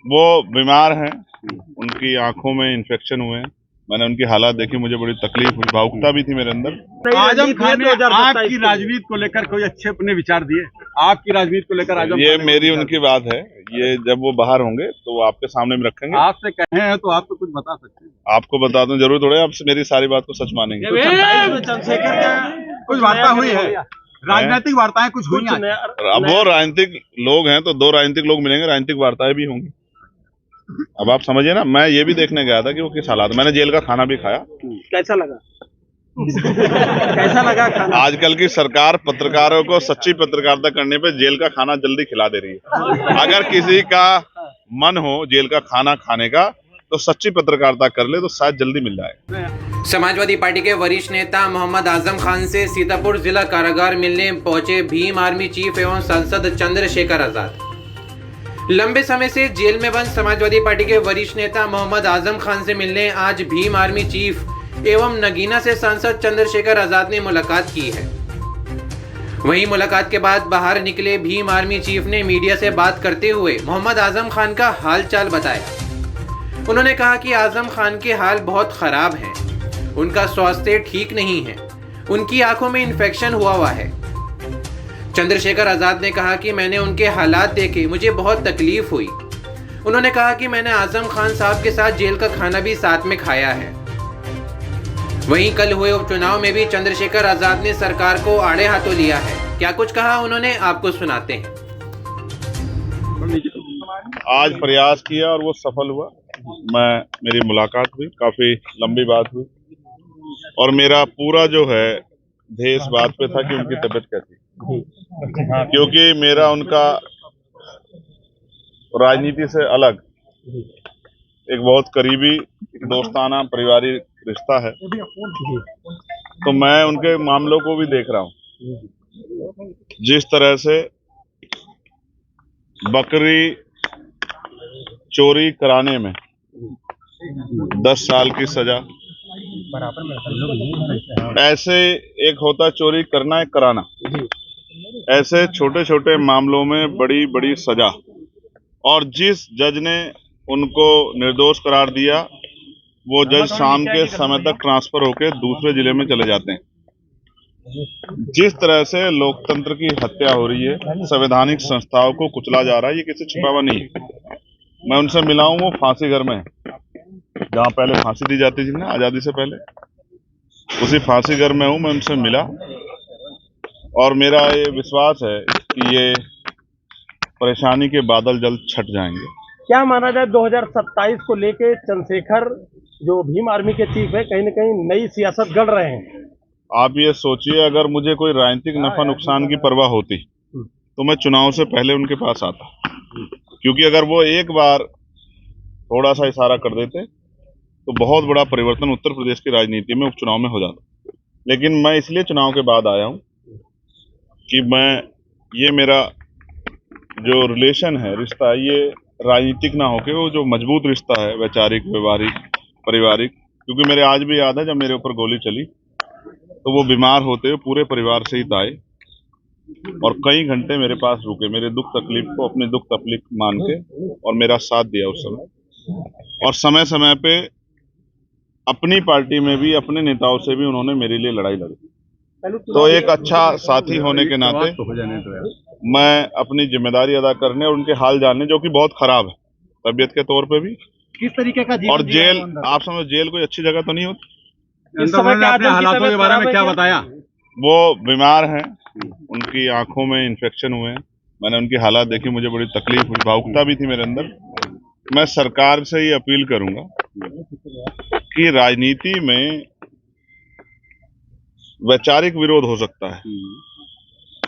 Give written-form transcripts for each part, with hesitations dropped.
वो बीमार हैं, उनकी आंखों में इन्फेक्शन हुए हैं। मैंने उनकी हालात देखी, मुझे बड़ी तकलीफ हुई, भावुकता भी थी मेरे अंदर। आजम खान ने आपकी राजनीति को लेकर कोई अच्छे अपने विचार दिए? आपकी राजनीति को लेकर आजम ये खान मेरी उनकी बात है, ये जब वो बाहर होंगे तो वो आपके सामने में रखेंगे। आपसे कहे हैं तो आप तो कुछ बता सकते हैं। आपको बता दूं, जरूर थोड़े आपसे मेरी सारी बात को सच मानेंगे। चंद्रशेखर का कुछ वार्ता हुई है, राजनीतिक वार्ताएं कुछ हुई हैं। अब वो राजनीतिक लोग हैं तो दो राजनीतिक लोग मिलेंगे, राजनीतिक वार्ताएं भी होंगी। अब आप समझिए ना, मैं ये भी देखने गया था कि वो किस हालात। मैंने जेल का खाना भी खाया। कैसा लगा? कैसा लगा खाना? आजकल की सरकार पत्रकारों को सच्ची पत्रकारिता करने पे जेल का खाना जल्दी खिला दे रही है। अगर किसी का मन हो जेल का खाना खाने का तो सच्ची पत्रकारिता कर ले तो शायद जल्दी मिल जाए। समाजवादी पार्टी के वरिष्ठ नेता मोहम्मद आजम खान से सीतापुर जिला कारागार मिलने पहुंचे भीम आर्मी चीफ एवं सांसद चंद्रशेखर आजाद। लंबे समय से जेल में बंद समाजवादी पार्टी के वरिष्ठ नेता मोहम्मद आजम खान से मिलने आज भीम आर्मी चीफ एवं नगीना से सांसद चंद्रशेखर आजाद ने मुलाकात की है। वहीं मुलाकात के बाद बाहर निकले भीम आर्मी चीफ ने मीडिया से बात करते हुए मोहम्मद आजम खान का हाल चाल बताया। उन्होंने कहा कि आजम खान के हाल बहुत खराब हैं, उनका स्वास्थ्य ठीक नहीं है, उनकी आंखों में इन्फेक्शन हुआ है। चंद्रशेखर आजाद ने कहा कि मैंने उनके हालात देखे, मुझे बहुत तकलीफ हुई। उन्होंने कहा कि मैंने आजम खान साहब के साथ जेल का खाना भी साथ में खाया है। वहीं कल हुए उपचुनाव में भी चंद्रशेखर आजाद ने सरकार को आड़े हाथों लिया है। क्या कुछ कहा उन्होंने, आपको सुनाते हैं। आज प्रयास किया और वो सफल हुआ। मेरी मुलाकात हुई, काफी लंबी बात हुई और मेरा पूरा जो है ध्येय इस बात पे था कि उनकी तबीयत कैसी, क्योंकि मेरा उनका राजनीति से अलग एक बहुत करीबी एक दोस्ताना पारिवारिक रिश्ता है, तो मैं उनके मामलों को भी देख रहा हूं। जिस तरह से बकरी चोरी कराने में 10 साल की सजा, ऐसे एक होता चोरी करना एक कराना, ऐसे छोटे छोटे मामलों में बड़ी बड़ी सजा। और जिस जज ने उनको निर्दोष करार दिया वो जज शाम के समय तक ट्रांसफर होकर दूसरे जिले में चले जाते हैं। जिस तरह से लोकतंत्र की हत्या हो रही है, संवैधानिक संस्थाओं को कुचला जा रहा है, ये किसी छिपावा नहीं है। मैं उनसे मिला हूं, वो फांसी घर में है, जहां पहले फांसी दी जाती थी ना आजादी से पहले, उसी फांसी घर में हूं। मैं उनसे मिला और मेरा ये विश्वास है कि ये परेशानी के बादल जल्द छट जाएंगे। क्या माना जाए 2027 को लेके चंद्रशेखर जो भीम आर्मी के चीफ है, कहीं न कहीं नई सियासत गढ़ रहे हैं? आप ये सोचिए, अगर मुझे कोई राजनीतिक नफा नुकसान की परवाह होती तो मैं चुनाव से पहले उनके पास आता, क्योंकि अगर वो एक बार थोड़ा सा इशारा कर देते तो बहुत बड़ा परिवर्तन उत्तर प्रदेश की राजनीति में उपचुनाव में हो जाता। लेकिन मैं इसलिए चुनाव के बाद आया हूं कि ये मेरा जो रिलेशन है, रिश्ता, ये राजनीतिक ना होके वो जो मजबूत रिश्ता है, वैचारिक, व्यवहारिक, पारिवारिक। क्योंकि मेरे आज भी याद है जब मेरे ऊपर गोली चली तो वो बीमार होते हुए पूरे परिवार सहित आए और कई घंटे मेरे पास रुके, मेरे दुख तकलीफ को अपने दुख तकलीफ मान के, और मेरा साथ दिया उस समय। और समय समय पे अपनी पार्टी में भी अपने नेताओं से भी उन्होंने मेरे लिए लड़ाई लड़ी। तो एक अच्छा साथी होने के नाते मैं अपनी जिम्मेदारी अदा करने और उनके हाल जानने, जो कि बहुत खराब है तबीयत के तौर पे भी, किस तरीके का और जेल, आप समझ, जेल कोई अच्छी जगह तो नहीं होती। इस समय अपने हालातों के बारे में क्या बताया? वो बीमार हैं, उनकी आंखों में इन्फेक्शन हुए हैं। मैंने उनकी हालात देखी, मुझे बड़ी तकलीफ हुई, भावुकता भी थी मेरे अंदर। मैं सरकार से ये अपील करूंगा कि राजनीति में वैचारिक विरोध हो सकता है,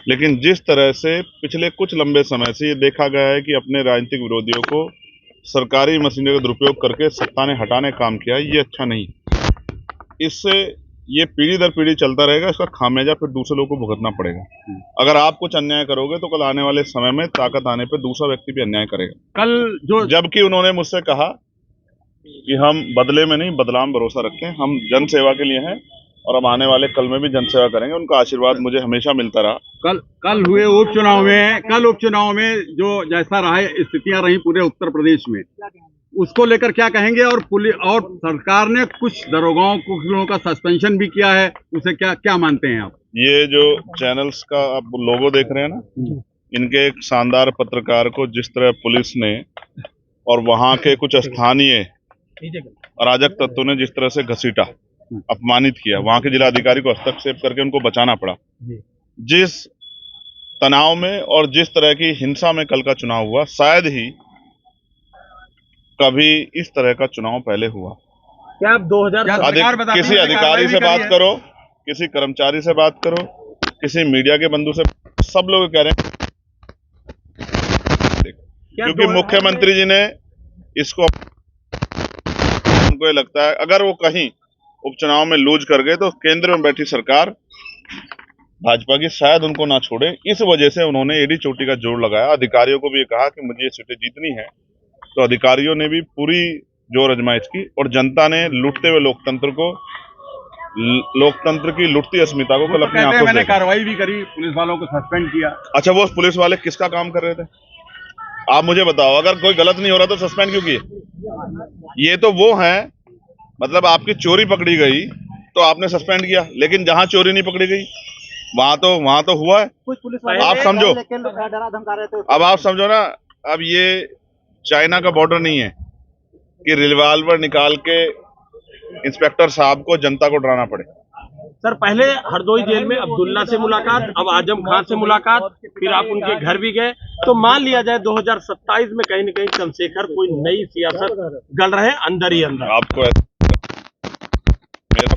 लेकिन जिस तरह से पिछले कुछ लंबे समय से ये देखा गया है कि अपने राजनीतिक विरोधियों को सरकारी मशीनरी का दुरुपयोग करके सत्ता ने हटाने का काम किया, ये अच्छा नहीं। इससे ये पीढ़ी दर पीढ़ी चलता रहेगा, इसका खामियाजा फिर दूसरे लोगों को भुगतना पड़ेगा। अगर आप कुछ अन्याय करोगे तो कल आने वाले समय में ताकत आने पर दूसरा व्यक्ति भी अन्याय करेगा। कल जो जबकि उन्होंने मुझसे कहा कि हम बदले में नहीं, बदलाव में भरोसा रखते हैं, हम जन सेवा के लिए हैं और अब आने वाले कल में भी जनसेवा करेंगे। उनका आशीर्वाद मुझे हमेशा मिलता रहा। कल हुए उपचुनाव में जो जैसा रहा स्थितियां रही पूरे उत्तर प्रदेश में, उसको लेकर क्या कहेंगे? और पुलिस और सरकार ने कुछ दरोगाओं को, कुछ लोगों का सस्पेंशन भी किया है, उसे क्या मानते हैं आप? ये जो चैनल्स का आप लोगो देख रहे हैं ना, इनके एक शानदार पत्रकार को जिस तरह पुलिस ने और वहां के कुछ स्थानीय अराजक तत्वों ने जिस तरह से घसीटा, अपमानित किया, वहां के जिलाधिकारी को हस्तक्षेप करके उनको बचाना पड़ा। जिस तनाव में और जिस तरह की हिंसा में कल का चुनाव हुआ, शायद ही कभी इस तरह का चुनाव पहले हुआ। क्या आप 2000 किसी अधिकारी से बात करो, किसी कर्मचारी से बात करो, किसी मीडिया के बंधु से, सब लोग कह रहे हैं, क्योंकि मुख्यमंत्री जी ने इसको, उनको ये लगता है अगर वो कहीं उपचुनाव में लूज कर गए तो केंद्र में बैठी सरकार भाजपा की शायद उनको ना छोड़े। इस वजह से उन्होंने एडी चोटी का जोर लगाया। अधिकारियों को भी ये कहा कि मुझे ये सीटें जीतनी है, तो अधिकारियों ने भी पूरी जोर आजमाइश की और जनता ने लूटते हुए लोकतंत्र की लुटती अस्मिता को कल अपनी आंखों से मैंने कार्रवाई भी करी, पुलिस वालों को सस्पेंड किया। अच्छा, वो पुलिस वाले किसका काम कर रहे थे आप मुझे बताओ? अगर कोई गलत नहीं हो रहा तो सस्पेंड क्यों किए? ये तो वो हैं, मतलब आपकी चोरी पकड़ी गई तो आपने सस्पेंड किया, लेकिन जहां चोरी नहीं पकड़ी गई वहां तो हुआ है। आप समझो, अब आप समझो ना, अब ये चाइना का बॉर्डर नहीं है कि रिवॉल्वर निकाल के इंस्पेक्टर साहब को जनता को डराना पड़े। सर, पहले हरदोई जेल में अब्दुल्ला से मुलाकात, अब आजम खान से मुलाकात, फिर आप उनके घर भी गए। तो मान लिया जाए 2027 में कहीं न कहीं चंद्रशेखर कोई नई सियासत गढ़ रहे अंदर ही अंदर। आपको मेरा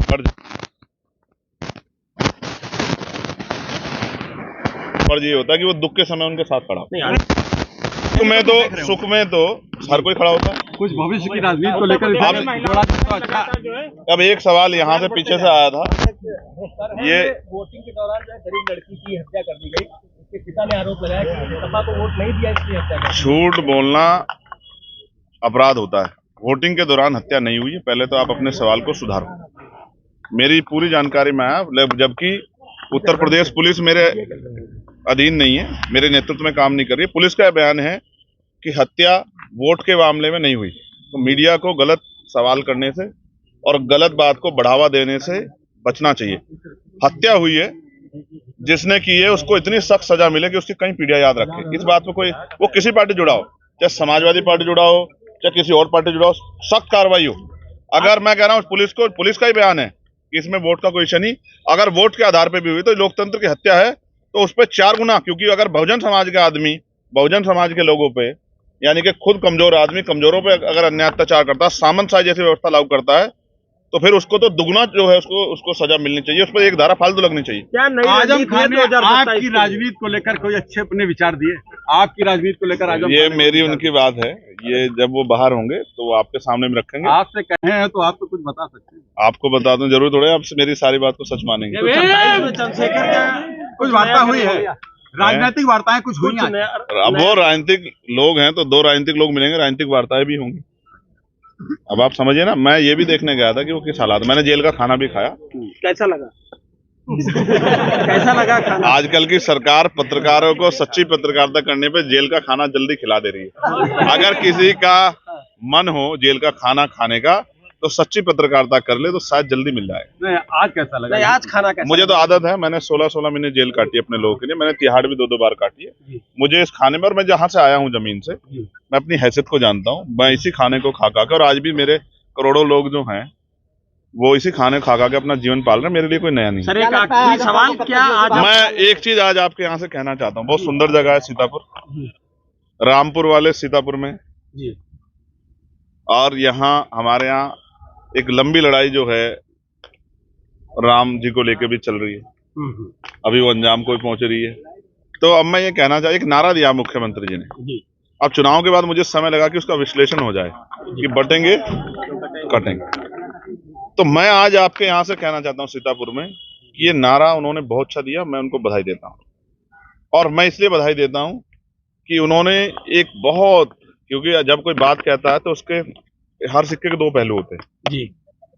फर्ज ये होता है कि वो दुख के समय उनके साथ खड़ा हो। सुख में तो हर कोई खड़ा होता है। कुछ भविष्य की राजनीति को लेकर अच्छा। अब एक सवाल यहाँ से पीछे से आया था, ये वोटिंग के दौरान जो है गरीब लड़की की हत्या कर दी गई, उसके पिता ने आरोप लगाया कि सपा को वोट नहीं दिया इसलिए हत्या कर दी। झूठ बोलना अपराध होता है। वोटिंग के दौरान हत्या नहीं हुई है। पहले तो आप अपने सवाल को सुधारो। मेरी पूरी जानकारी में आया, जबकि उत्तर प्रदेश पुलिस मेरे अधीन नहीं है, मेरे नेतृत्व में काम नहीं कर रही है। पुलिस का बयान है कि हत्या वोट के मामले में नहीं हुई। तो मीडिया को गलत सवाल करने से और गलत बात को बढ़ावा देने से बचना चाहिए। हत्या हुई है, जिसने की है उसको इतनी सख्त सजा मिले कि उसकी कई पीढ़ियां याद रखे। इस बात में कोई, वो किसी पार्टी जुड़ा हो, चाहे समाजवादी पार्टी जुड़ा हो, चाहे किसी और पार्टी जुड़ा हो, सख्त कार्रवाई हो। अगर मैं कह रहा हूँ पुलिस का ही बयान है कि इसमें वोट का कोई इश्यू नहीं, अगर वोट के आधार पर भी हुई तो लोकतंत्र की हत्या है, तो उस पर 4 गुना। क्योंकि अगर बहुजन समाज के आदमी, बहुजन समाज के लोगों पे, यानी कि खुद कमजोर आदमी कमजोरों पे अगर अन्याय अत्याचार करता है, सामंतशाही जैसी व्यवस्था लागू करता है, तो फिर उसको तो दुगना जो है उसको सजा मिलनी चाहिए। उस पर एक धारा फालतू लगनी चाहिए। क्या नहीं आजम खान ने आपकी राजनीति को लेकर कोई अच्छे अपने विचार दिए? आपकी राजनीति को लेकर आजम, ये मेरी उनकी बात है, ये जब वो बाहर होंगे तो वो आपके सामने में रखेंगे। आपसे कहे हैं तो आप तो कुछ बता सकते हैं। आपको बता दूं, जरूर थोड़े आपसे मेरी सारी बात को सच मानेंगे। चंद्रशेखर का कुछ वार्ता हुई है, राजनीतिक वार्ताएं कुछ हुई हैं। अब वो राजनीतिक लोग हैं तो 2 राजनीतिक लोग मिलेंगे, राजनीतिक वार्ताएं भी होंगी। अब आप समझिए ना, मैं ये भी देखने गया था कि वो किस हालात। मैंने जेल का खाना भी खाया। कैसा लगा? कैसा लगा खाना? आजकल की सरकार पत्रकारों को सच्ची पत्रकारिता करने पे जेल का खाना जल्दी खिला दे रही है। अगर किसी का मन हो जेल का खाना खाने का तो सच्ची पत्रकारिता कर ले तो शायद जल्दी मिल जाए। नहीं, आज कैसा लगा? आज खाना कैसा? मुझे तो आदत है, मैंने 16 महीने जेल काटी अपने लोगों के लिए। मैंने तिहाड़ भी 2 बार काटी है। मुझे इस खाने में, और मैं जहां से आया हूं जमीन से, मैं अपनी हैसियत को जानता हूं। मैं इसी खाने को खा कर, और आज भी मेरे करोड़ों लोग जो हैं वो इसी खाने खा के अपना जीवन पाल रहे हैं। मेरे लिए कोई नया नहीं। सर, एक आखिरी सवाल, क्या आज मैं एक चीज आज आपके यहाँ से कहना चाहता हूँ। बहुत सुंदर जगह है सीतापुर, रामपुर वाले सीतापुर में जी। और यहाँ हमारे यहाँ एक लंबी लड़ाई जो है राम जी को लेके भी चल रही है। अभी वो अंजाम को भी पहुंच रही है। तो अब मैं ये कहना चाहता, एक नारा दिया मुख्यमंत्री जी ने। अब चुनाव के बाद मुझे समय लगा कि उसका विश्लेषण हो जाए कि बटेंगे कटेंगे। तो मैं आज आपके यहाँ से कहना चाहता हूँ सीतापुर में कि ये नारा उन्होंने बहुत अच्छा दिया। मैं उनको बधाई देता हूँ, और मैं इसलिए बधाई देता हूँ कि उन्होंने एक बहुत, क्योंकि जब कोई बात कहता है तो उसके हर सिक्के के 2 पहलू होते हैं जी।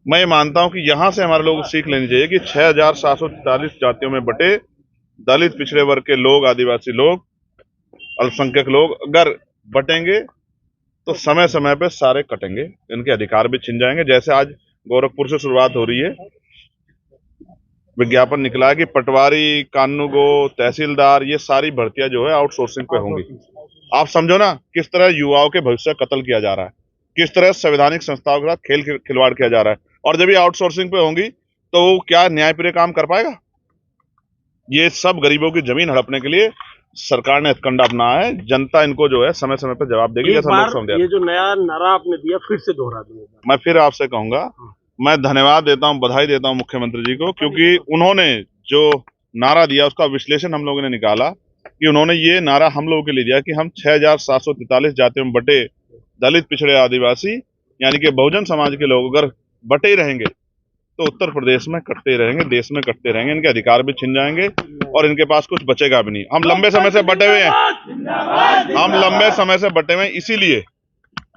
मैं ये मानता हूं कि यहां से हमारे लोगों को सीख लेनी चाहिए कि 6,743 जातियों में बटे दलित, पिछड़े वर्ग के लोग, आदिवासी लोग, अल्पसंख्यक लोग अगर बटेंगे तो समय समय पे सारे कटेंगे, इनके अधिकार भी छिन जाएंगे। जैसे आज गोरखपुर से शुरुआत हो रही है, विज्ञापन निकला है कि पटवारी, कानूगो, तहसीलदार, ये सारी भर्तियां जो है आउटसोर्सिंग पे होंगी। आप समझो ना किस तरह युवाओं के भविष्य का कत्ल किया जा रहा है, किस तरह संवैधानिक संस्थाओं के साथ खिलवाड़ किया जा रहा है। और जब ये आउटसोर्सिंग पे होंगी तो वो क्या न्यायप्रिय काम कर पाएगा? ये सब गरीबों की जमीन हड़पने के लिए सरकार ने हथकंडा अपनाया है। जनता इनको जो है समय समय पर जवाब देगी। एक बार ये जो नया नारा आपने दिया फिर से दोहरा दीजिएगा। मैं फिर आपसे कहूंगा, मैं धन्यवाद देता हूं, बधाई देता हूं मुख्यमंत्री जी को, क्योंकि उन्होंने जो नारा दिया उसका विश्लेषण हम लोगों ने निकाला कि उन्होंने ये नारा हम लोगों के लिए दिया कि हम 6,743 जातियों में बटे दलित, पिछड़े, आदिवासी यानी कि बहुजन समाज के लोग अगर बटे ही रहेंगे तो उत्तर प्रदेश में कटते रहेंगे, देश में कटते रहेंगे, इनके अधिकार भी छिन जाएंगे और इनके पास कुछ बचेगा भी नहीं। हम लंबे समय से बटे हुए हैं, इसीलिए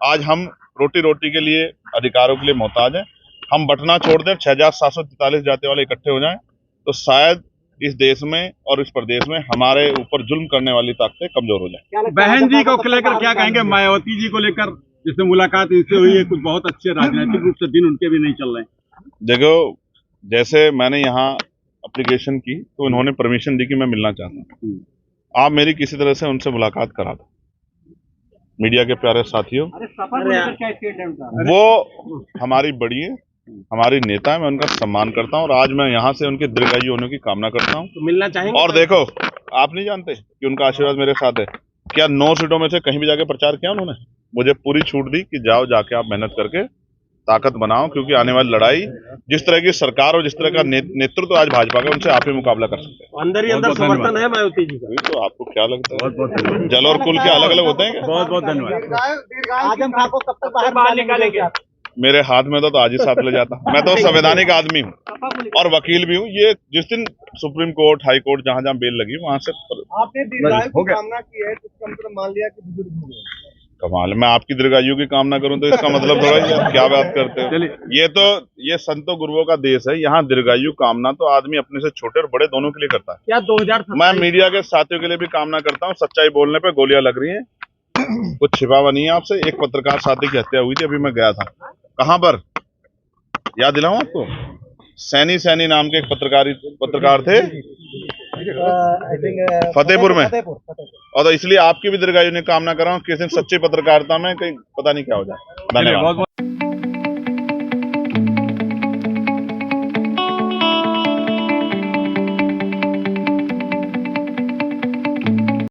आज हम रोटी रोटी के लिए, अधिकारों के लिए मोहताज हैं। हम बटना छोड़ दें, 6,743 जाति वाले इकट्ठे हो जाएं तो शायद इस देश में और इस प्रदेश में हमारे ऊपर जुल्म करने वाली ताकतें कमजोर हो जाए। बहन जी को लेकर क्या कहेंगे? मायावती जी को लेकर जिससे मुलाकात इनसे हुई है, कुछ बहुत अच्छे राजनीतिक रूप से दिन उनके भी नहीं चल रहे हैं। देखो, जैसे मैंने यहाँ एप्लीकेशन की तो इन्होंने परमिशन दी कि मैं मिलना चाहता हूँ। आप मेरी किसी तरह से उनसे मुलाकात करा दो। मीडिया के प्यारे साथियों, वो हमारी बड़ी है, हमारी नेता है, मैं उनका सम्मान करता हूं और आज मैं यहां से उनके दीर्घायु होने की कामना करता हूं। तो मिलना चाहेंगे। और देखो, आप नहीं जानते कि उनका आशीर्वाद मेरे साथ है। क्या 9 सीटों में से कहीं भी जाके प्रचार किया उन्होंने? मुझे पूरी छूट दी कि जाओ, जाके आप मेहनत करके ताकत बनाओ, क्योंकि आने वाली लड़ाई जिस तरह की सरकार और जिस तरह का नेतृत्व आज भाजपा का, उनसे आप ही मुकाबला कर सकते हैं। अंदर ही अंदर समर्थन है मायावती जी का। तो आपको क्या लगता है जल और कुल के अलग अलग होते हैं? बहुत बहुत धन्यवाद। आजम खान को कब तक बाहर निकालेंगे? मेरे हाथ में तो आज ही साथ ले जाता। मैं तो संवैधानिक आदमी हूँ और वकील भी हूँ। ये जिस दिन सुप्रीम कोर्ट, हाई कोर्ट, जहाँ जहाँ बेल लगी वहां से आपने दीर्घायु की कामना की है तो इसका मतलब मान लिया कि बुजुर्ग हो गए। कमाल, मैं आपकी दीर्घायु की कामना करूं तो इसका मतलब थोड़ा क्या बात करते हैं? ये संतों गुरुओं का देश है। यहाँ दीर्घायु कामना तो आदमी अपने से छोटे और बड़े दोनों के लिए करता है। क्या 2000 मैं मीडिया के साथियों के लिए भी कामना करता हूँ। सच्चाई बोलने पे गोलियां लग रही हैं, कुछ छिपा हुआ नहीं है आपसे। एक पत्रकार साथी की हत्या हुई थी, अभी मैं गया था। कहाँ पर, याद दिलाऊं आपको? सैनी नाम के एक पत्रकार थे फतेहपुर में। और तो इसलिए आपकी भी दीर्घायु ने कामना कर रहा हूँ, किसी दिन सच्ची पत्रकारिता में कहीं पता नहीं क्या हो जाए। धन्यवाद।